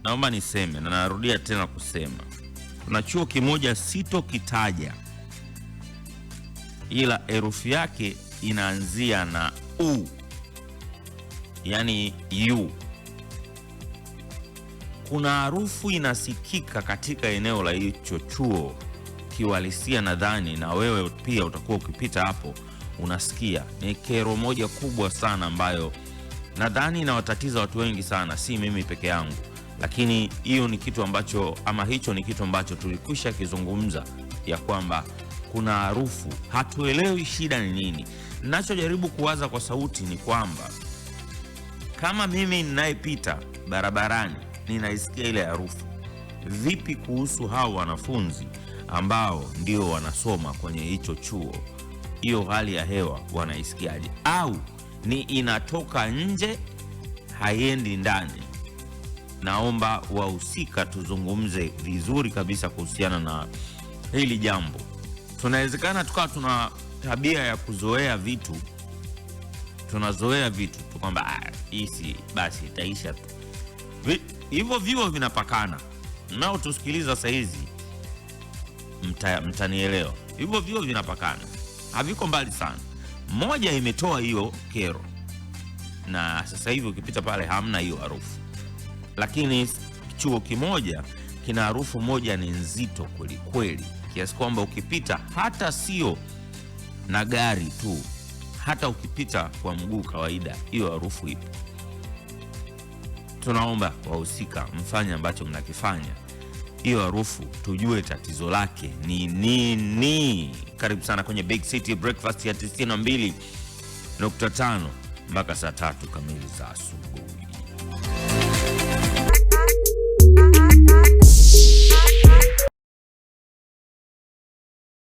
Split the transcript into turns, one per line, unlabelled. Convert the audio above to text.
naomba niseme na narudia tena kusema, kuna chuo kimoja sitokitaja, ila herufi yake inaanzia na U, yani U. Kuna harufu inasikika katika eneo la hicho chuo kiuhalisia, nadhani na wewe pia utakuwa ukipita hapo unasikia. Ni kero moja kubwa sana ambayo nadhani inawatatiza watu wengi sana, si mimi peke yangu. Lakini hiyo ni kitu ambacho, ama hicho ni kitu ambacho tulikwisha kizungumza, ya kwamba kuna harufu, hatuelewi shida ni nini. Ninachojaribu kuwaza kwa sauti ni kwamba kama mimi ninayepita barabarani ninaisikia ile harufu, vipi kuhusu hao wanafunzi ambao ndio wanasoma kwenye hicho chuo? Hiyo hali ya hewa wanaisikiaje? Au ni inatoka nje haiendi ndani? Naomba wahusika tuzungumze vizuri kabisa kuhusiana na hili jambo. Tunawezekana tukawa tuna tabia ya kuzoea vitu, tunazoea vitu tu kwamba hisi basi itaisha tu. Hivyo vivyo vinapakana. Nao tusikiliza saa hizi mtanielewa. Hivyo vivyo vinapakana, haviko mbali sana. Moja imetoa hiyo kero, na sasa hivi ukipita pale hamna hiyo harufu. Lakini chuo kimoja kina harufu moja ni nzito kweli kweli, kiasi kwamba ukipita, hata sio na gari tu, hata ukipita kwa mguu kawaida, hiyo harufu ipo. Tunaomba wahusika mfanye ambacho mnakifanya, hiyo harufu tujue tatizo lake ni nini. Karibu sana kwenye Big City Breakfast ya 92.5 mpaka saa 3 kamili za asubuhi.